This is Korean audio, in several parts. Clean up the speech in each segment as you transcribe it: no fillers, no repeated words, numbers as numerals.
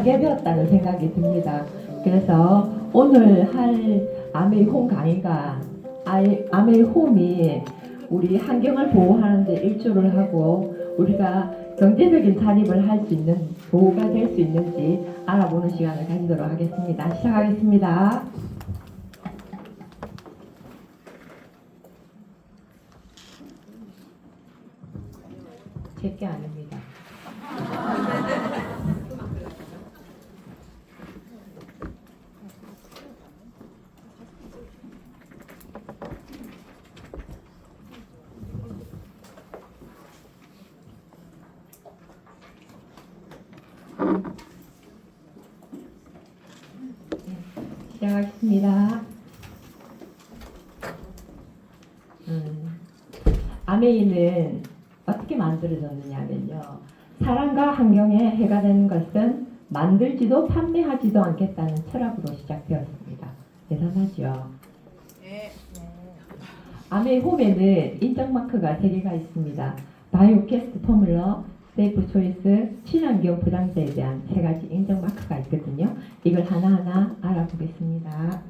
하게 되었다는 생각이 듭니다. 그래서 오늘 할 아메이홈 강의가 아메이홈이 우리 환경을 보호하는 데 일조를 하고 우리가 경제적인 자립을 할 수 있는 보호가 될 수 있는지 알아보는 시간을 가지도록 하겠습니다. 시작하겠습니다. 제게 아닙니다. 시작하겠습니다. 아메이는 어떻게 만들어졌느냐면요. 사람과 환경에 해가 되는 것은 만들지도 판매하지도 않겠다는 철학으로 시작되었습니다. 대단하죠? 네. 아메이 홈에는 인증 마크가 3개가 있습니다. 바이오캐스트 포뮬러, 세이프 초이스, 친환경 부담자에 대한 3가지 인증 마크가 있거든요. 이걸 하나하나 알아보겠습니다.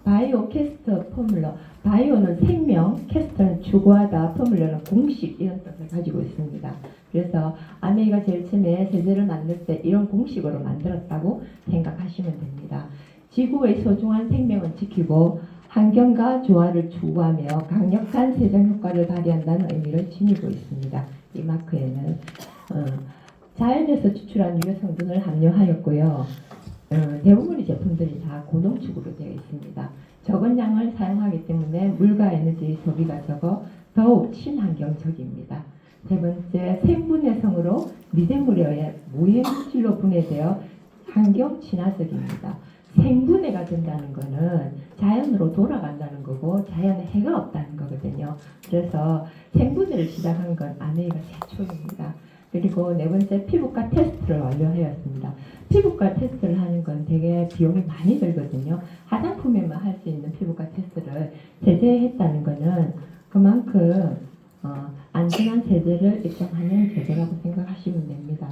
바이오 캐스터 포뮬러. 바이오는 생명, 캐스터는 추구하다, 포뮬러는 공식 이런 뜻을 가지고 있습니다. 그래서 아메이가 제일 처음에 세제를 만들 때 이런 공식으로 만들었다고 생각하시면 됩니다. 지구의 소중한 생명을 지키고 환경과 조화를 추구하며 강력한 세정 효과를 발휘한다는 의미를 지니고 있습니다. 이 마크에는 자연에서 추출한 유해 성분을 함유하였고요. 대부분의 제품들이 다 고농축으로 되어 있습니다. 적은 양을 사용하기 때문에 물과 에너지 소비가 적어 더욱 친환경적입니다. 세 번째, 생분해성으로 미생물에 의해 무해물질로 분해되어 환경 친화적입니다. 생분해가 된다는 것은 자연으로 돌아간다는 거고 자연에 해가 없다는 거거든요. 그래서 생분해를 시작한 건 아메이가 최초입니다. 그리고 네 번째, 피부과 테스트를 완료하였습니다. 피부과 테스트를 하는 건 되게 비용이 많이 들거든요. 화장품에만 할 수 있는 피부과 테스트를 제재했다는 것은 그만큼 안전한 제재를 입증하는 제재라고 생각하시면 됩니다.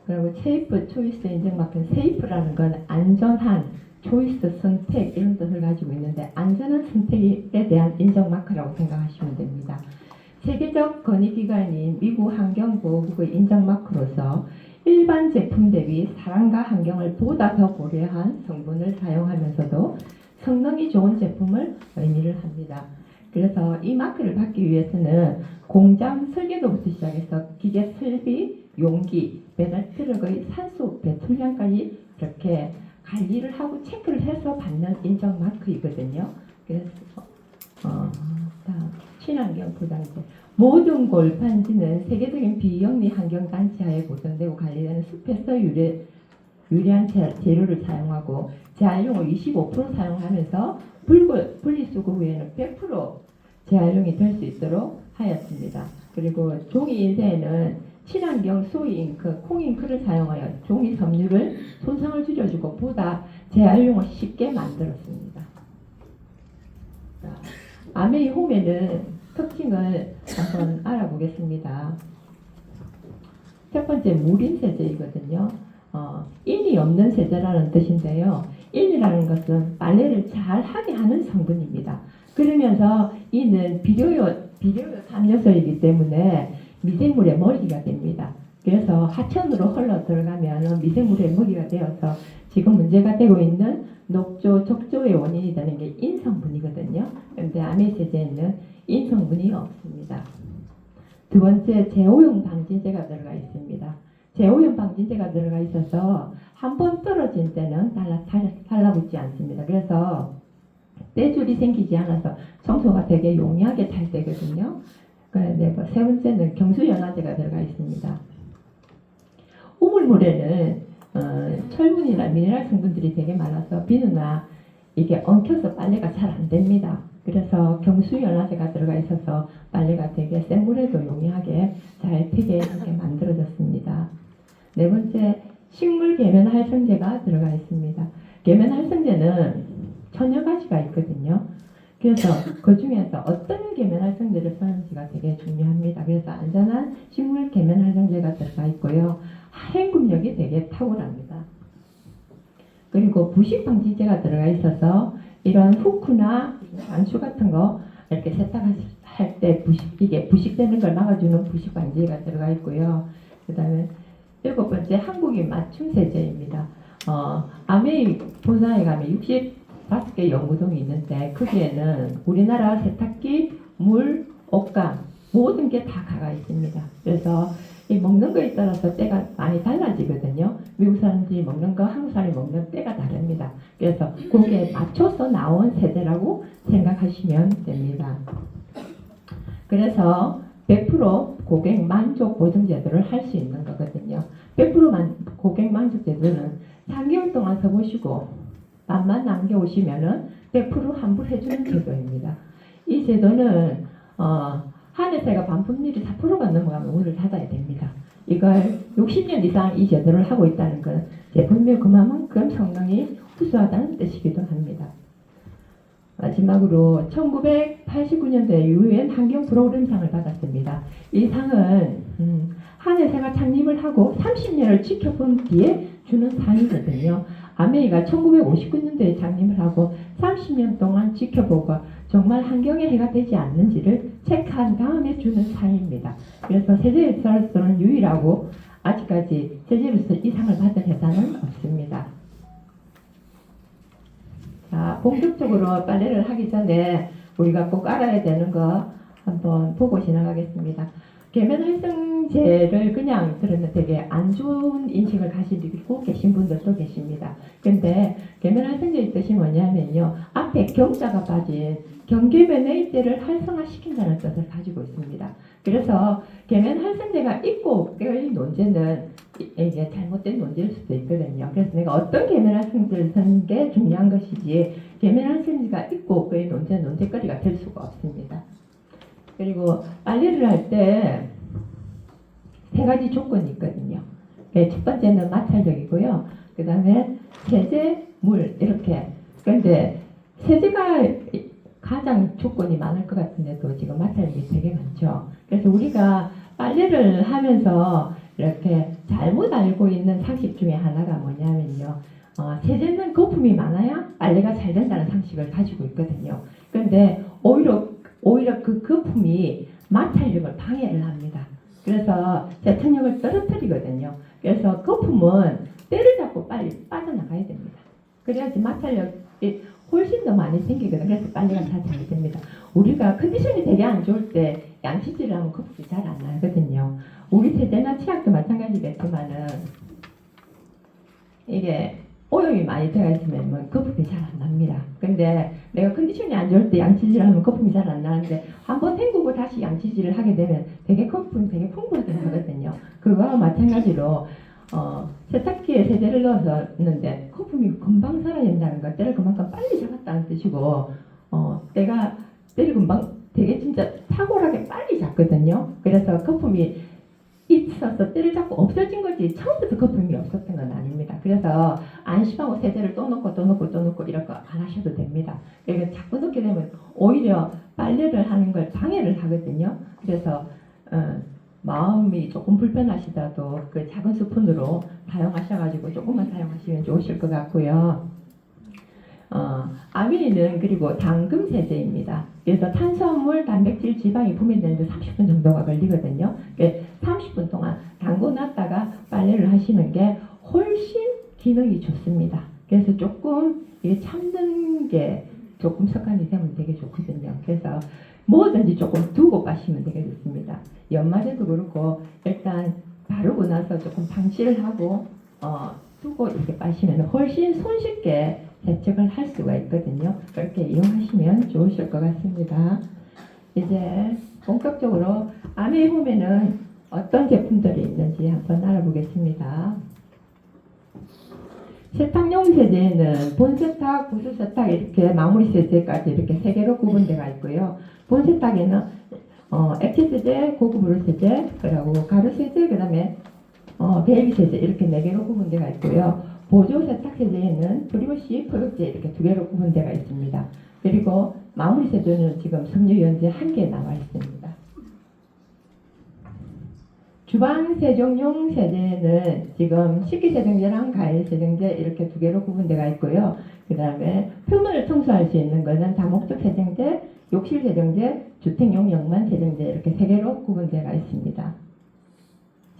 그리고 세이프 초이스 인증 마크는 세이프라는 건 안전한 초이스 선택 이런 뜻을 가지고 있는데 안전한 선택에 대한 인증 마크라고 생각하시면 됩니다. 세계적 건의기관인 미국 환경보호국의 인증 마크로서 일반 제품 대비 사람과 환경을 보다 더 고려한 성분을 사용하면서도 성능이 좋은 제품을 의미를 합니다. 그래서 이 마크를 받기 위해서는 공장 설계도부터 시작해서 기계 설비, 용기, 배달 트럭의 산소 배출량까지 이렇게 관리를 하고 체크를 해서 받는 인증 마크이거든요. 그래서 친환경 포장재. 모든 골판지는 세계적인 비영리 환경단체하에 보존되고 관리되는 숲에서 유래한 재료를 사용하고 재활용을 25% 사용하면서 분리수거 후에는 100% 재활용이 될 수 있도록 하였습니다. 그리고 종이 인쇄에는 친환경 소이잉크, 콩잉크를 사용하여 종이 섬유를 손상을 줄여주고 보다 재활용을 쉽게 만들었습니다. 아메이 홈에는 특징을 한번 알아보겠습니다. 첫 번째, 무린 세제이거든요. 인이 없는 세제라는 뜻인데요. 인이라는 것은 빨래를 잘 하게 하는 성분입니다. 그러면서 이는 비료요 삼요소이기 때문에 미생물의 먹이가 됩니다. 그래서 하천으로 흘러 들어가면 미생물의 먹이가 되어서 지금 문제가 되고 있는 녹조, 적조의 원인이 되는 게 인성분이거든요. 그런데 아메이 세제에는 인성분이 없습니다. 두 번째, 제오염 방진제가 들어가 있습니다. 제오염 방진제가 들어가 있어서 한 번 떨어진 때는 달라붙지 않습니다. 그래서 때줄이 생기지 않아서 청소가 되게 용이하게 잘 되거든요. 세 번째는 경수연화제가 들어가 있습니다. 우물물에는 철분이나 미네랄 성분들이 되게 많아서 비누나 이게 엉켜서 빨래가 잘 안 됩니다. 그래서 경수연화제가 들어가 있어서 빨래가 되게 센 물에도 용이하게 잘 튀게 이렇게 만들어졌습니다. 네 번째, 식물 계면 활성제가 들어가 있습니다. 계면 활성제는 천여 가지가 있거든요. 그래서 그 중에서 어떤 계면 활성제를 쓰는지가 되게 중요합니다. 그래서 안전한 식물 계면 활성제가 들어가 있고요. 항균력이 되게 탁월합니다. 그리고 부식 방지제가 들어가 있어서 이런 후크나 안수 같은 거 이렇게 세탁할 때 이게 부식되는 걸 막아주는 부식 방지제가 들어가 있고요. 그 다음에 7번째 한국인 맞춤 세제입니다. 아메이 본사에 가면 65개 연구동이 있는데 거기에는 우리나라 세탁기, 물, 옷감 모든 게 다 가가 있습니다. 그래서 이 먹는 거에 따라서 때가 많이 달라지거든요. 미국 사람들이 먹는 거, 한국 사람이 먹는 때가 다릅니다. 그래서 거기에 맞춰서 나온 세제라고 생각하시면 됩니다. 그래서 100% 고객 만족 보증 제도를 할 수 있는 거거든요. 100% 고객 만족 제도는 3개월 동안 써보시고 맛만 남겨오시면은 100% 환불해주는 제도입니다. 이 제도는 한해세가 반품률이 4%가 넘어가면 문을 닫아야 됩니다. 이걸 60년 이상 이 제도를 하고 있다는 건 제품의 그만큼 성능이 우수하다는 뜻이기도 합니다. 마지막으로 1989년도에 유엔 환경 프로그램상을 받았습니다. 이 상은 한해세가 창립을 하고 30년을 지켜본 뒤에 주는 상이거든요. 아메이가 1959년도에 창립을 하고 30년 동안 지켜보고 정말 환경에 해가 되지 않는지를 체크한 다음에 주는 상입니다. 그래서 세제회사로서는 유일하고 아직까지 세제로서 이 상을 받은 회사는 없습니다. 자, 본격적으로 빨래를 하기 전에 우리가 꼭 알아야 되는 거 한번 보고 지나가겠습니다. 계면활성제를 그냥 들으면 되게 안 좋은 인식을 가지고 계신 분들도 계십니다. 근데 계면활성제의 뜻이 뭐냐면요. 앞에 경자가 빠진 경계면의 때를 활성화시킨다는 뜻을 가지고 있습니다. 그래서 계면활성제가 있고 없고의 논제는 이게 잘못된 논제일 수도 있거든요. 그래서 내가 어떤 계면활성제를 쓰는 게 중요한 것이지 계면활성제가 있고 없고의 논제거리가 될 수가 없습니다. 그리고 빨래를 할 때 3가지 조건이 있거든요. 첫 번째는 마찰력이고요. 그 다음에 세제, 물 이렇게. 그런데 세제가 가장 조건이 많을 것 같은데도 지금 마찰력이 되게 많죠. 그래서 우리가 빨래를 하면서 이렇게 잘못 알고 있는 상식 중에 하나가 뭐냐면요. 세제는 거품이 많아야 빨래가 잘 된다는 상식을 가지고 있거든요. 그런데 오히려 그 거품이 마찰력을 방해를 합니다. 그래서 세척력을 떨어뜨리거든요. 그래서 거품은 때를 잡고 빨리 빠져나가야 됩니다. 그래야지 마찰력이 훨씬 더 많이 생기거든요. 그래서 빨래가 잘 됩니다. 우리가 컨디션이 되게 안 좋을 때 양치질을 하면 거품이 잘 안 나거든요. 우리 세제나 치약도 마찬가지겠지만은 이게 오염이 많이 들어가 있으면 거품이 잘 안 납니다. 근데 내가 컨디션이 안 좋을 때 양치질을 하면 거품이 잘 안 나는데 한번 헹구고 다시 양치질을 하게 되면 되게 거품이 되게 풍부하게 나거든요. 그거와 마찬가지로 세탁기에 세제를 넣었는데 거품이 금방 사라진다는 것, 때를 그만큼 빨리 잡았다는 뜻이고 때를 금방 되게 진짜 탁월하게 빨리 잡거든요. 그래서 거품이 있어서 때를 잡고 없어진 거지 처음부터 거품이 없었던 건 아닙니다. 그래서 안심하고 세제를 또 넣고 이렇게 안 하셔도 됩니다. 그러니까 자꾸 넣게 되면 오히려 빨래를 하는 걸 방해를 하거든요. 그래서 마음이 조금 불편하시다도 그 작은 스푼으로 사용하셔가지고 조금만 사용하시면 좋으실 것 같고요. 아미는 그리고 당금 세제입니다. 그래서 탄수화물, 단백질, 지방이 분해되는데 30분 정도가 걸리거든요. 30분 동안 담궈놨다가 빨래를 하시는 게 훨씬 기능이 좋습니다. 그래서 조금 이게 참는 게 조금 습관이 되면 되게 좋거든요. 그래서 뭐든지 조금 두고 빠시면 되게 좋습니다. 연마제도 그렇고 일단 바르고 나서 조금 방치를 하고 두고 이렇게 빠시면 훨씬 손쉽게 세척을 할 수가 있거든요. 그렇게 이용하시면 좋으실 것 같습니다. 이제 본격적으로 아메이 홈에는 어떤 제품들이 있는지 한번 알아보겠습니다. 세탁용 세제는 본세탁, 부수세탁 이렇게 마무리 세제까지 이렇게 3개로 구분되어 있고요. 본세탁에는 액체 세제, 고급으로 세제, 그리고 가루 세제, 그 다음에 베이비 세제 이렇게 4개로 구분되어 있고요. 보조 세탁 세제에는 프리워시, 포욕제 이렇게 2개로 구분되어 있습니다. 그리고 마무리 세제는 지금 섬유유연제 1개 나와 있습니다. 주방 세정용 세제는 지금 식기세정제랑 가열세정제 이렇게 2개로 구분되어 있고요. 그 다음에 표면을 청소할 수 있는 것은 다목적 세정제, 욕실 세정제, 주택용 영만 세정제 이렇게 3개로 구분되어 있습니다.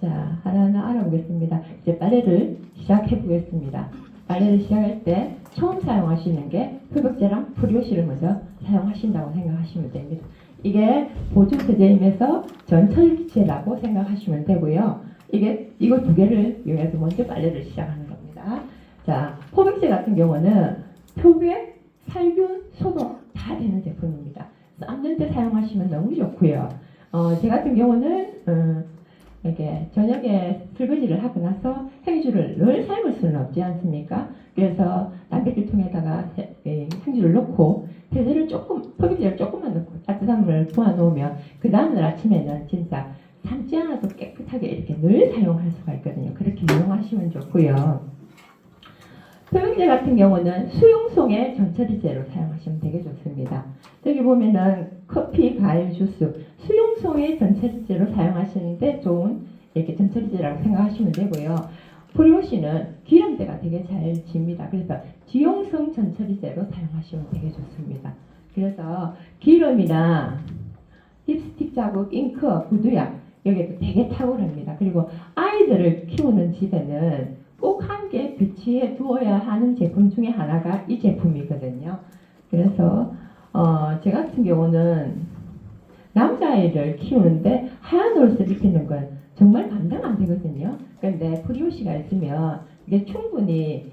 자, 하나하나 알아보겠습니다. 이제 빨래를 시작해 보겠습니다. 빨래를 시작할 때 처음 사용하시는 게 흡욕제랑 프리오시를 먼저 사용하신다고 생각하시면 됩니다. 이게 보조세제임에서 전처리제라고 생각하시면 되고요. 이거 2개를 이용해서 먼저 빨래를 시작하는 겁니다. 자, 포백제 같은 경우는 표백, 살균, 소독 다 되는 제품입니다. 삶는 때 사용하시면 너무 좋고요. 제 같은 경우는 이렇게 저녁에 설거지를 하고 나서 행주를 늘 삶을 수는 없지 않습니까? 그래서 단백질통에다가 행주를 넣고 세제를 포백제를 조금만 넣고 따뜻한 물을 부어 놓으면 그 다음날 아침에는 진짜 삶지 않아도 깨끗하게 이렇게 늘 사용할 수가 있거든요. 그렇게 이용하시면 좋고요. 포백제 같은 경우는 수용성의 전처리제로 사용하시면 되게 좋습니다. 여기 보면은 커피, 과일, 주스 수용성의 전처리제로 사용하시는데 좋은 이렇게 전처리제라고 생각하시면 되고요. 프리오시는 기름때가 되게 잘 집니다. 그래서 지용성 전처리제로 사용하시면 되게 좋습니다. 그래서 기름이나 립스틱 자국, 잉크, 구두약 여기도 되게 탁월합니다. 그리고 아이들을 키우는 집에는 꼭 한 개 배치해 두어야 하는 제품 중에 하나가 이 제품이거든요. 그래서 제 같은 경우는 남자아이를 키우는데 하얀 옷을 입히는 건 정말 감당 안 되거든요. 그런데 프리오시가 있으면 이게 충분히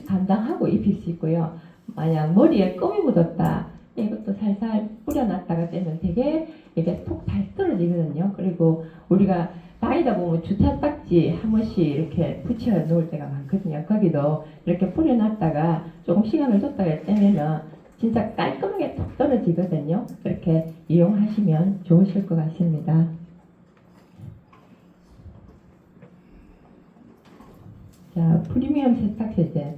감당하고 입힐 수 있고요. 만약 머리에 껌이 묻었다, 이것도 살살 뿌려놨다가 떼면 되게 이게 톡 잘 떨어지거든요. 그리고 우리가 다니다 보면 주차 딱지 한 번씩 이렇게 붙여 놓을 때가 많거든요. 거기도 이렇게 뿌려놨다가 조금 시간을 줬다가 떼면은 진짜 깔끔하게 톡 떨어지거든요. 그렇게 이용하시면 좋으실 것 같습니다. 자, 프리미엄 세탁세제.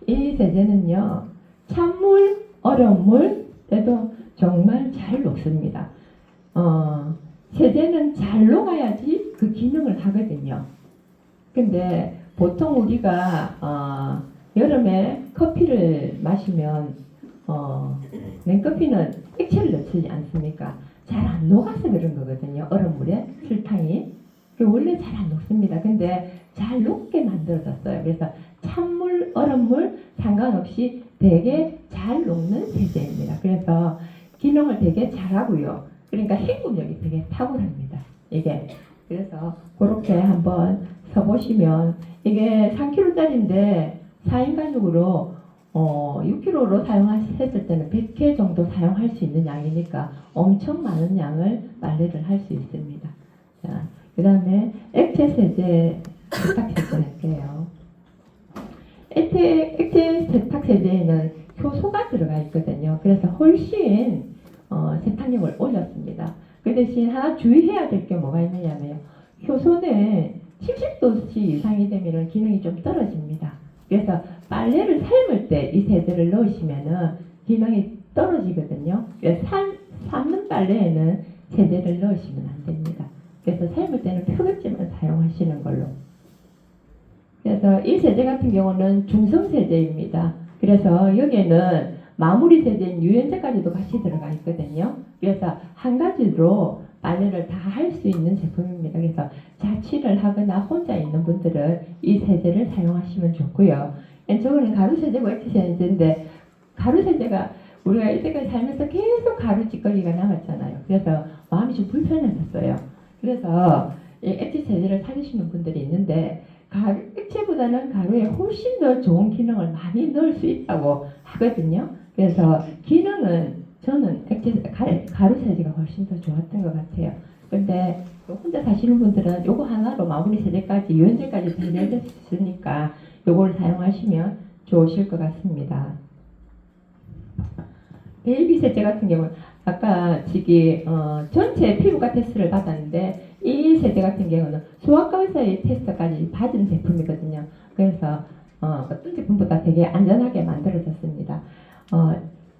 이 세제는요, 찬물, 얼음물에도 정말 잘 녹습니다. 세제는 잘 녹아야지 그 기능을 하거든요. 근데 보통 우리가 여름에 커피를 마시면 냉커피는 액체를 넣지 않습니까? 잘 안 녹아서 그런 거거든요. 얼음물에 설탕이 원래 잘 안 녹습니다. 근데 잘 녹게 만들어졌어요. 그래서 찬물, 얼음물 상관없이 되게 잘 녹는 세제입니다. 그래서 기능을 되게 잘하고요. 그러니까 헹굼력이 되게 탁월합니다. 이게 그래서 그렇게 한번 써보시면 이게 3kg짜리인데 4인 가족으로 6kg로 사용했을 때는 100회 정도 사용할 수 있는 양이니까 엄청 많은 양을 빨래를 할 수 있습니다. 자, 그 다음에 액체 세제 세탁 세제 할게요. 액체 세탁 세제에는 효소가 들어가 있거든요. 그래서 훨씬 세탁력을 올렸습니다. 그 대신 하나 주의해야 될 게 뭐가 있느냐면요. 효소는 70도씨 이상이 되면 기능이 좀 떨어집니다. 그래서 빨래를 삶을 때 이 세제를 넣으시면은 기능이 떨어지거든요. 그래서 삶는 빨래에는 세제를 넣으시면 안 됩니다. 그래서 삶을 때는 표백제만 사용하시는 걸로. 그래서 이 세제 같은 경우는 중성 세제입니다. 그래서 여기에는 마무리 세제인 유연제까지도 같이 들어가 있거든요. 그래서 한 가지로 빨래를 다 할 수 있는 제품입니다. 그래서 자취를 하거나 혼자 있는 분들은 이 세제를 사용하시면 좋고요. 저거는 가루 세제고 액체 세제인데 가루 세제가 우리가 이때까지 살면서 계속 가루 찌꺼기가 남았잖아요. 그래서 마음이 좀 불편해졌어요. 그래서 이 액체 세제를 찾으시는 분들이 있는데 액체보다는 가루에 훨씬 더 좋은 기능을 많이 넣을 수 있다고 하거든요. 그래서 기능은 저는 가루 세제가 훨씬 더 좋았던 것 같아요. 근데 혼자 사시는 분들은 요거 하나로 마무리 세제까지 유연제까지 배려될 수 있으니까 요거를 사용하시면 좋으실 것 같습니다. 베이비 세제 같은 경우는 아까 전체 피부과 테스트를 받았는데 이 세제 같은 경우는 소아과 의사의 테스트까지 받은 제품이거든요. 그래서 어떤 제품보다 되게 안전하게 만들어졌습니다.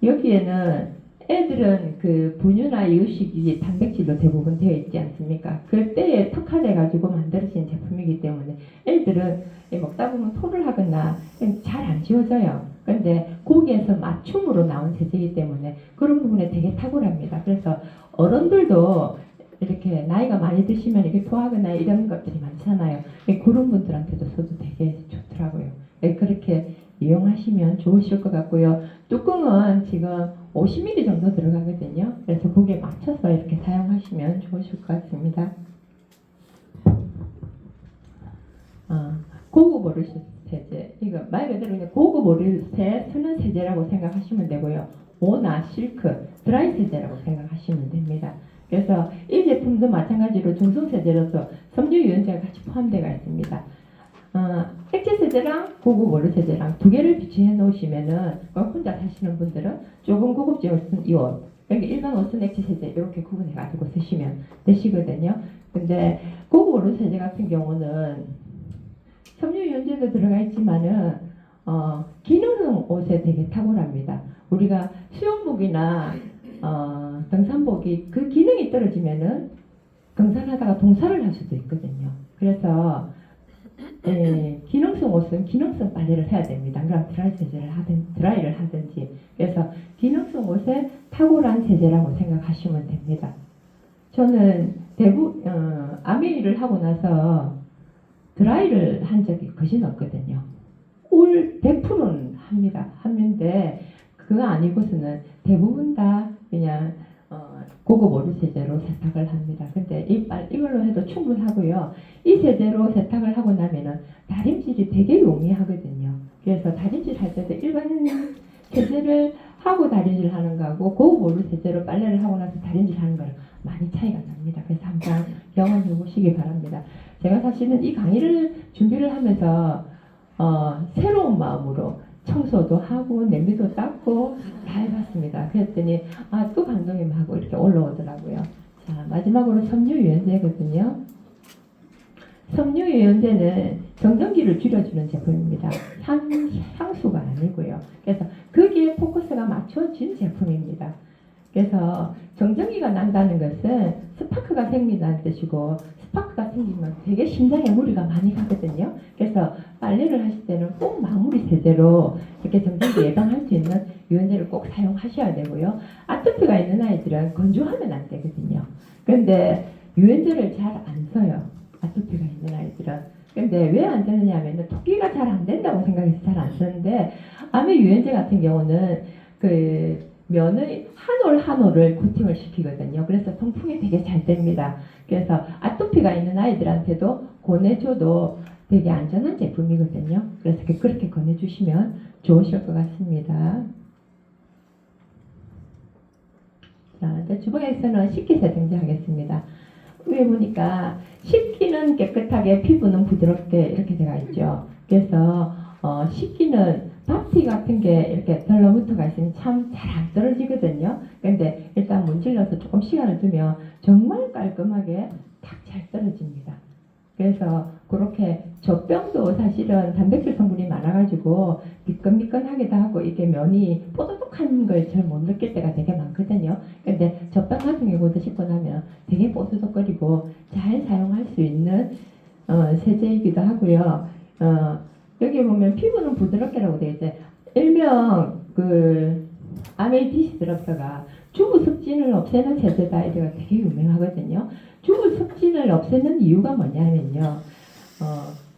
여기에는 애들은 그 분유나 이유식이 단백질로 대부분 되어 있지 않습니까? 그때에 특화돼 가지고 만들어진 제품이기 때문에 애들은 먹다 보면 토를 하거나 잘 안 지워져요. 근데 거기에서 맞춤으로 나온 세제이기 때문에 그런 부분에 되게 탁월합니다. 그래서 어른들도 이렇게 나이가 많이 드시면 이렇게 토하거나 이런 것들이 많잖아요. 그런 분들한테도 써도 되게 좋더라고요. 그렇게 이용하시면 좋으실 것 같고요. 뚜껑은 지금 50ml 정도 들어가거든요. 그래서 거기에 맞춰서 이렇게 사용하시면 좋으실 것 같습니다. 고급 오르세 세제. 이거 말 그대로 그냥 고급 오르세 순한 세제라고 생각하시면 되고요. 모나, 실크, 드라이 세제라고 생각하시면 됩니다. 그래서 이 제품도 마찬가지로 중성 세제로서 섬유 유연제가 같이 포함되어 있습니다. 액체 세제랑 고급 오르 세제랑 두 개를 비치해 놓으시면은 혼자 사시는 분들은 조금 고급진 옷은 이 옷, 그러니까 일반 옷은 액체 세제 이렇게 구분해 가지고 쓰시면 되시거든요. 근데 고급 오르 세제 같은 경우는 섬유 유연제도 들어가 있지만은 기능성 옷에 되게 탁월합니다. 우리가 수영복이나 등산복이 그 기능이 떨어지면은 등산하다가 동사를 할 수도 있거든요. 그래서 기능성 옷은 기능성 빨래를 해야 됩니다. 그럼 드라이를 하든지. 그래서 기능성 옷에 탁월한 세제라고 생각하시면 됩니다. 저는 아메이를 하고 나서 드라이를 한 적이 거진 없거든요. 올 100%는 합니다. 하는데 그거 아니고서는 대부분 다 그냥 고급 오일 세제로 세탁을 합니다. 근데 이걸로 해도 충분하고요. 이 세제로 세탁을 하고 나면은 다림질이 되게 용이하거든요. 그래서 다림질 할 때도 일반 세제를 하고 다림질 하는 거하고 고급 오일 세제로 빨래를 하고 나서 다림질 하는 거랑 많이 차이가 납니다. 그래서 한번 경험해 보시기 바랍니다. 제가 사실은 이 강의를 준비를 하면서 새로운 마음으로 청소도 하고 냄비도 닦고 다 해봤습니다. 그랬더니 또 감독님 하고 이렇게 올라오더라고요. 자, 마지막으로 섬유유연제거든요. 섬유유연제는 정전기를 줄여주는 제품입니다. 향수가 아니고요. 그래서 거기에 포커스가 맞춰진 제품입니다. 그래서 정전기가 난다는 것은 스파크가 생긴다는 뜻이고, 스파크가 생기면 되게 심장에 무리가 많이 가거든요. 그래서 빨래를 하실 때는 꼭 마무리 세제로 이렇게 정전기 예방할 수 있는 유연제를 꼭 사용하셔야 되고요. 아토피가 있는 아이들은 건조하면 안 되거든요. 그런데 유연제를 잘 안 써요. 아토피가 있는 아이들은. 근데 왜 안 쓰느냐 하면 토끼가 잘 안 된다고 생각해서 잘 안 쓰는데, 아메 유연제 같은 경우는 면의 한 올을 코팅을 시키거든요. 그래서 통풍이 되게 잘 됩니다. 그래서 아토피가 있는 아이들한테도 권해줘도 되게 안전한 제품이거든요. 그래서 그렇게 권해주시면 좋으실 것 같습니다. 자, 이제 주방에서는 식기세 등장하겠습니다. 위에 보니까 식기는 깨끗하게, 피부는 부드럽게 이렇게 되어 있죠. 그래서 식기는 밥티 같은 게 이렇게 덜러붙어가 있으면 참 잘 안 떨어지거든요. 근데 일단 문질러서 조금 시간을 두면 정말 깔끔하게 딱 잘 떨어집니다. 그래서 그렇게 젖병도 사실은 단백질 성분이 많아가지고 미끈미끈하기도 하고 이게 면이 뽀드득한 걸 잘 못 느낄 때가 되게 많거든요. 근데 젖병 같은 경우 드시고 나면 되게 뽀드득거리고 잘 사용할 수 있는 세제이기도 하고요. 여기 보면 피부는 부드럽게라고 되어 있어요. 일명 아메디시드럽다가 주부 습진을 없애는 세제다 이래가 되게 유명하거든요. 주부 습진을 없애는 이유가 뭐냐면요.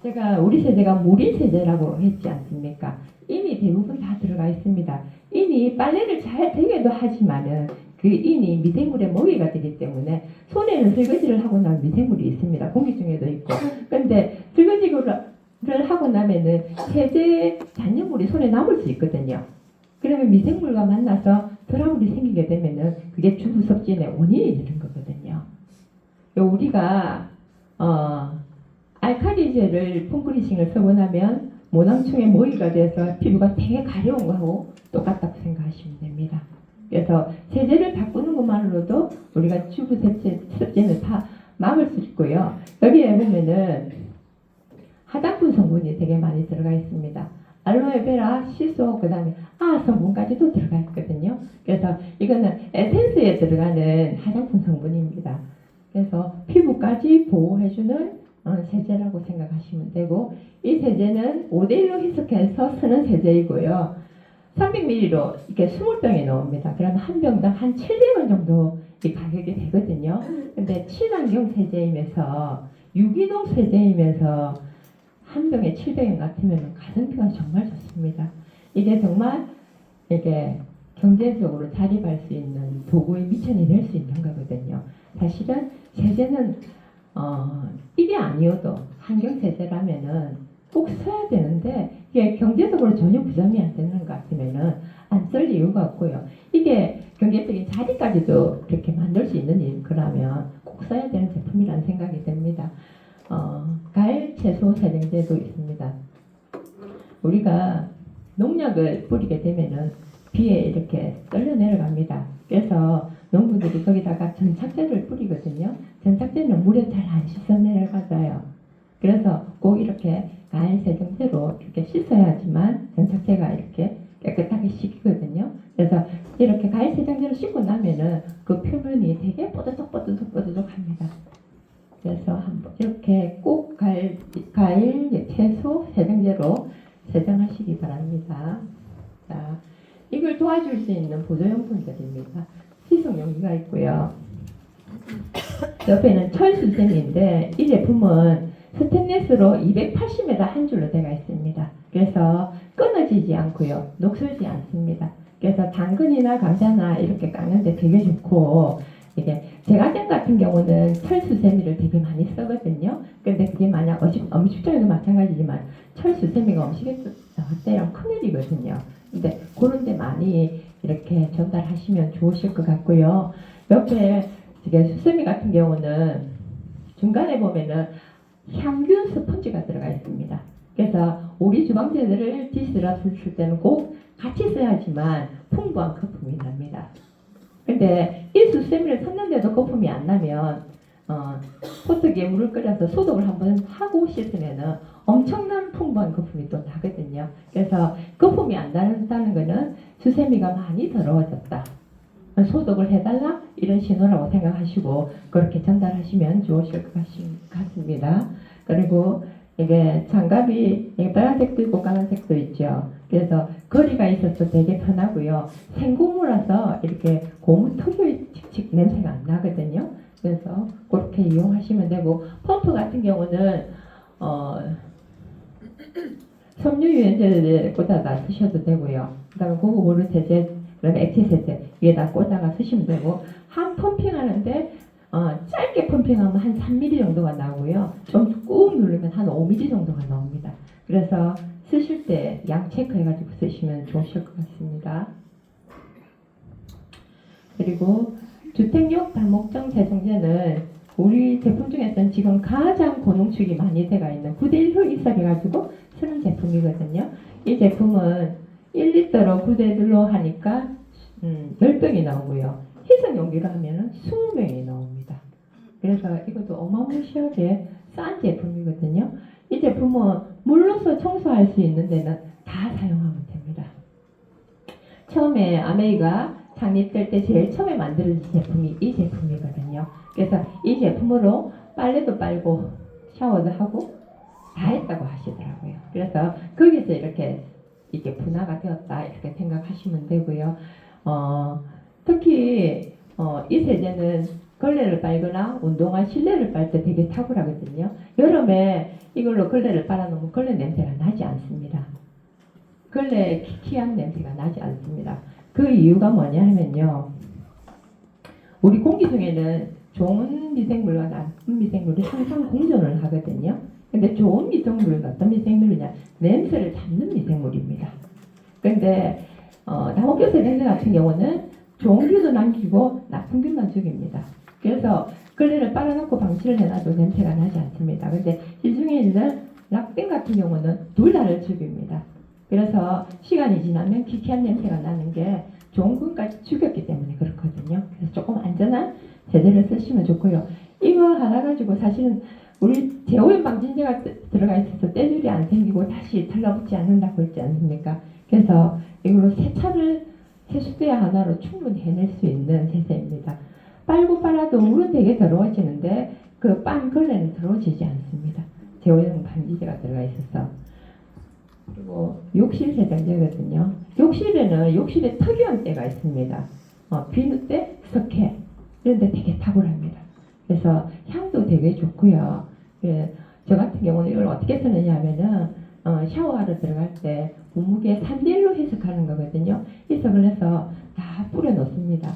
제가 우리 세제가 무린 세제라고 했지 않습니까? 인이 대부분 다 들어가 있습니다. 인이 빨래를 잘 되게도 하지만은 그 인이 미생물의 먹이가 되기 때문에 손에는 설거지를 하고 나면 미생물이 있습니다. 공기 중에도 있고. 근데 설거지를 하고 나면은 세제 잔여물이 손에 남을 수 있거든요. 그러면 미생물과 만나서 트러블이 생기게 되면은 그게 주부 섭진의 원인이 되는 거거든요. 우리가 알칼리제를 폼크리싱을 쓰고 나면 모낭충에 모이가 돼서 피부가 되게 가려운 거하고 똑같다고 생각하시면 됩니다. 그래서 세제를 바꾸는 것만으로도 우리가 주부 섭진을 다 막을 수 있고요. 여기에 보면은 화장품 성분이 되게 많이 들어가 있습니다. 알로에베라, 시소, 그 다음에 성분까지도 들어가 있거든요. 그래서 이거는 에센스에 들어가는 화장품 성분입니다. 그래서 피부까지 보호해주는 세제라고 생각하시면 되고, 이 세제는 5대1로 희석해서 쓰는 세제이고요. 300ml로 이렇게 20병에 넣습니다. 그러면 한 병당 한 700원 정도 이 가격이 되거든요. 근데 친환경 세제이면서 유기농 세제이면서 한 병에 700원 같으면 가성비가 정말 좋습니다. 이게 정말 이게 경제적으로 자립할 수 있는 도구의 미천이 될 수 있는 거거든요. 사실은 세제는 이게 아니어도 환경 세제라면은 꼭 써야 되는데 이게 경제적으로 전혀 부담이 안 되는 것 같으면은 안 쓸 이유가 없고요. 이게 경제적인 자리까지도 그렇게 만들 수 있는 거라면 꼭 써야 되는 제품이라는 생각이 듭니다. 과일 채소 세정제도 있습니다. 우리가 농약을 뿌리게 되면은 비에 이렇게 떨려 내려갑니다. 그래서 농부들이 거기다가 전착제를 뿌리거든요. 전착제는 물에 잘 안 씻어 내려가져요. 그래서 꼭 이렇게 과일 세정제로 이렇게 씻어야지만 전착제가 이렇게 깨끗하게 씻기거든요. 그래서 이렇게 과일 세정제로 씻고 나면은 그 표면이 되게 뽀드득뽀드득뽀드득합니다. 그래서 한번 이렇게 꼭 과일 채소 세정제로 세정하시기 바랍니다. 자, 이걸 도와줄 수 있는 보조용품들입니다. 시승용기가 있고요. 옆에는 철수sem인데 이 제품은 스테인리스로 280m 한 줄로 되어 있습니다. 그래서 끊어지지 않고요. 녹슬지 않습니다. 그래서 당근이나 감자나 이렇게 깎는데 되게 좋고, 이게 제과점 같은 경우는 철수세미를 되게 많이 쓰거든요. 근데 그게 만약 음식점에도 마찬가지지만 철수세미가 음식에 나올 때랑 큰일이거든요. 근데 그런 데 많이 이렇게 전달하시면 좋으실 것 같고요. 옆에 이게 수세미 같은 경우는 중간에 보면은 향균 스펀지가 들어가 있습니다. 그래서 우리 주방재들을 디스라 쓸 때는 꼭 같이 써야지만 풍부한 거품이 납니다. 근데 이 수세미를 샀는데도 거품이 안 나면 포트기에 물을 끓여서 소독을 한번 하고 씻으면은 엄청난 풍부한 거품이 또 나거든요. 그래서 거품이 안 난다는 거는 수세미가 많이 더러워졌다, 소독을 해달라, 이런 신호라고 생각하시고 그렇게 전달하시면 좋으실 것 같습니다. 그리고 이게 장갑이 빨간색도 있고 까만색도 있죠. 그래서 거리가 있어서 되게 편하고요. 생고무라서 이렇게 고무 특유의 칙칙 냄새가 안 나거든요. 그래서 그렇게 이용하시면 되고, 펌프 같은 경우는 섬유 유연제를 꽂아다 쓰셔도 되고요. 그다음에 고급 세제, 그다음에 액체 세제 위에다 꽂아가 쓰시면 되고, 한 펌핑하는데 짧게 펌핑하면 한 3mm 정도가 나오고요. 좀 꾹 누르면 한 5mm 정도가 나옵니다. 그래서 쓰실 때 양 체크해가지고 쓰시면 좋으실 것 같습니다. 그리고 주택용 다목적 세정제는 우리 제품 중에서는 지금 가장 고농축이 많이 되어 있는 9대1로 입사해가지고 쓰는 제품이거든요. 이 제품은 1리터로 9대1로 하니까 10병이 나오고요. 희석용기로 하면 20병이 나옵니다. 그래서 이것도 어마무시하게 싼 제품이거든요. 이 제품은 물로서 청소할 수 있는 데는 다 사용하면 됩니다. 처음에 아메이가 창립될 때 제일 처음에 만들어진 제품이 이 제품이거든요. 그래서 이 제품으로 빨래도 빨고 샤워도 하고 다 했다고 하시더라고요. 그래서 거기서 이렇게 분화가 되었다 이렇게 생각하시면 되고요. 특히 이 세제는 걸레를 빨거나 운동화 실내를 빨 때 되게 탁월하거든요. 여름에 이걸로 걸레를 빨아놓으면 걸레 냄새가 나지 않습니다. 걸레 키키한 냄새가 나지 않습니다. 그 이유가 뭐냐 하면요, 우리 공기 중에는 좋은 미생물과 나쁜 미생물이 항상 공존을 하거든요. 근데 좋은 미생물은 어떤 미생물이냐, 냄새를 잡는 미생물입니다. 근데 다목적 세제 같은 경우는 좋은 균도 남기고 나쁜 균만 죽입니다. 그래서 걸레를 빨아놓고 방치를 해놔도 냄새가 나지 않습니다. 근데 이 중에 있는 락빈 같은 경우는 둘 다를 죽입니다. 그래서 시간이 지나면 기괴한 냄새가 나는 게 좋은 균까지 죽였기 때문에 그렇거든요. 그래서 조금 안전한 세제를 쓰시면 좋고요. 이거 하나 가지고 사실은 우리 제오염 방진제가 들어가 있어서 때줄이 안 생기고 다시 달라붙지 않는다고 했지 않습니까? 그래서 이걸로 세수대 하나로 충분히 해낼 수 있는 세제입니다. 빨고 빨아도 물은 되게 더러워지는데 그 빤 걸레는 더러워지지 않습니다. 제오염 방지제가 들어가 있어서. 그리고 욕실 세정제거든요. 욕실에는 욕실에 특이한 때가 있습니다. 비누 때, 석회 이런 데 되게 탁월합니다. 그래서 향도 되게 좋고요. 예, 저 같은 경우는 이걸 어떻게 쓰느냐 하면은 샤워하러 들어갈 때 몸무게 3대1로 해석하는 거거든요. 해석을 해서 다 뿌려 놓습니다.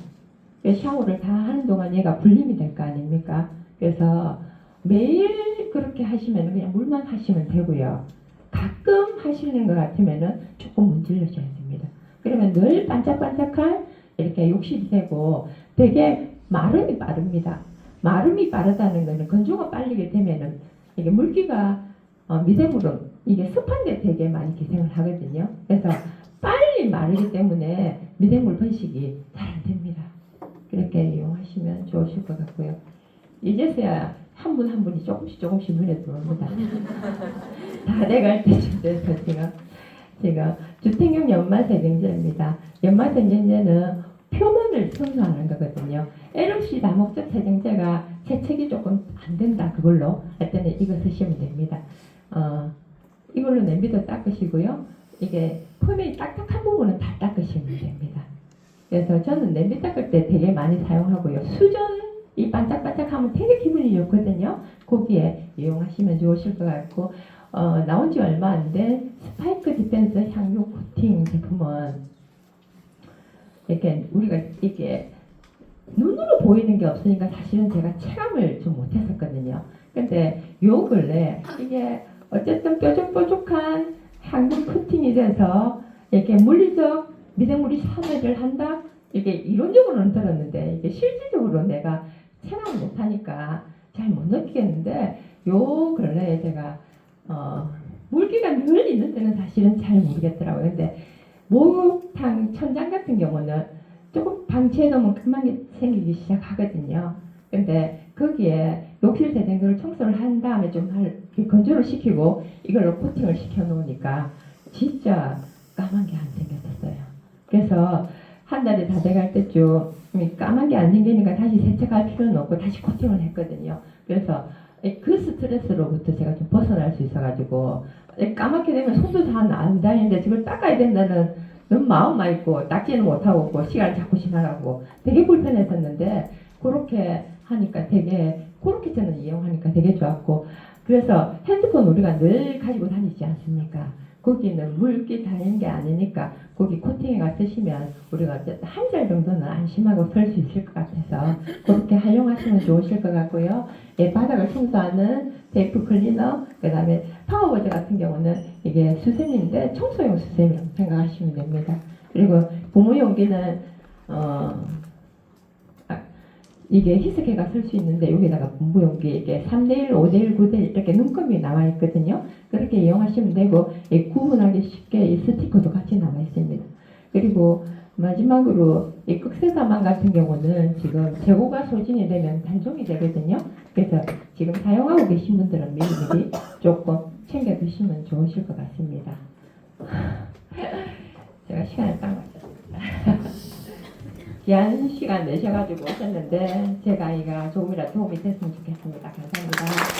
샤워를 다 하는 동안 얘가 분림이 될 거 아닙니까? 그래서 매일 그렇게 하시면 그냥 물만 하시면 되고요. 가끔 하시는 것 같으면은 조금 문질러줘야 됩니다. 그러면 늘 반짝반짝한 이렇게 욕실이 되고 되게 마름이 빠릅니다. 마름이 빠르다는 것은 건조가 빨리게 되면은 이게 물기가 미생물은 이게 습한데 되게 많이 기생을 하거든요. 그래서 빨리 마르기 때문에 미생물 번식이 잘 안 됩니다. 그렇게 이용하시면 좋으실 것 같고요. 이제서야 한 분 한 분이 조금씩 눈에 들어옵니다. 다 돼갈 때쯤 돼서 제가 주택용 연마세정제입니다. 연마세정제는 표면을 청소하는 거거든요. LOC 다목적 세정제가 세척이 조금 안 된다 그걸로 할 때는 이거 쓰시면 됩니다. 이걸로 냄비도 닦으시고요. 이게 표면이 딱딱한 부분은 다 닦으시면 됩니다. 그래서 저는 냄비 닦을 때 되게 많이 사용하고요. 수전이 반짝반짝하면 되게 기분이 좋거든요. 거기에 이용하시면 좋으실 것 같고 나온 지 얼마 안 된 스파이크 디펜스 향유 코팅 제품은 이렇게 우리가 이게 눈으로 보이는 게 없으니까 사실은 제가 체감을 좀 못했었거든요. 근데 요 근래 이게 어쨌든 뾰족뾰족한 향유 코팅이 돼서 이렇게 물리적 미생물이 산화를 한다? 이게 이론적으로는 들었는데 이게 실질적으로 내가 체감을 못하니까 잘 못 느끼겠는데 요 근래에 제가 물기가 늘 있는 데는 사실은 잘 모르겠더라고요. 근데 목욕탕 천장 같은 경우는 조금 방치해 놓으면 금방 생기기 시작하거든요. 근데 거기에 욕실 세정기를 청소를 한 다음에 좀 건조를 시키고 이걸로 코팅을 시켜 놓으니까 진짜 까만 게 안 생겼었어요. 그래서 한 달이 다 돼갈 때쯤 까만 게 안 생기니까 다시 세척할 필요는 없고 다시 코팅을 했거든요. 그래서 그 스트레스로부터 제가 좀 벗어날 수 있어가지고 까맣게 되면 손도 다 안 다니는데 지금 닦아야 된다는 너무 마음만 있고 닦지는 못하고 있고 시간을 자꾸 지나가고 되게 불편했었는데 그렇게 하니까 되게 그렇게 저는 이용하니까 되게 좋았고 그래서 핸드폰 우리가 늘 가지고 다니지 않습니까? 거기는 물기 다니는 게 아니니까 거기 코팅해가 쓰시면 우리가 어쨌든 한 달 정도는 안심하고 쓸 수 있을 것 같아서 그렇게 활용하시면 좋으실 것 같고요. 예, 바닥을 청소하는 테이프 클리너, 그 다음에 파워워저 같은 경우는 이게 수세미인데 청소용 수세미라고 생각하시면 됩니다. 그리고 고무용기는 이게 희석해가 쓸 수 있는데 여기다가 분부용기 이게 3대1, 5대1, 9대1 이렇게 눈금이 나와 있거든요. 그렇게 이용하시면 되고 구분하기 쉽게 이 스티커도 같이 나와 있습니다. 그리고 마지막으로 이 극세사망 같은 경우는 지금 재고가 소진이 되면 단종이 되거든요. 그래서 지금 사용하고 계신 분들은 미리미리 조금 챙겨 드시면 좋으실 것 같습니다. 제가 시간을 딱 맞췄습니다. 귀한 시간 내셔가지고 오셨는데 제가 이가 조금이라도 도움이 됐으면 좋겠습니다. 감사합니다.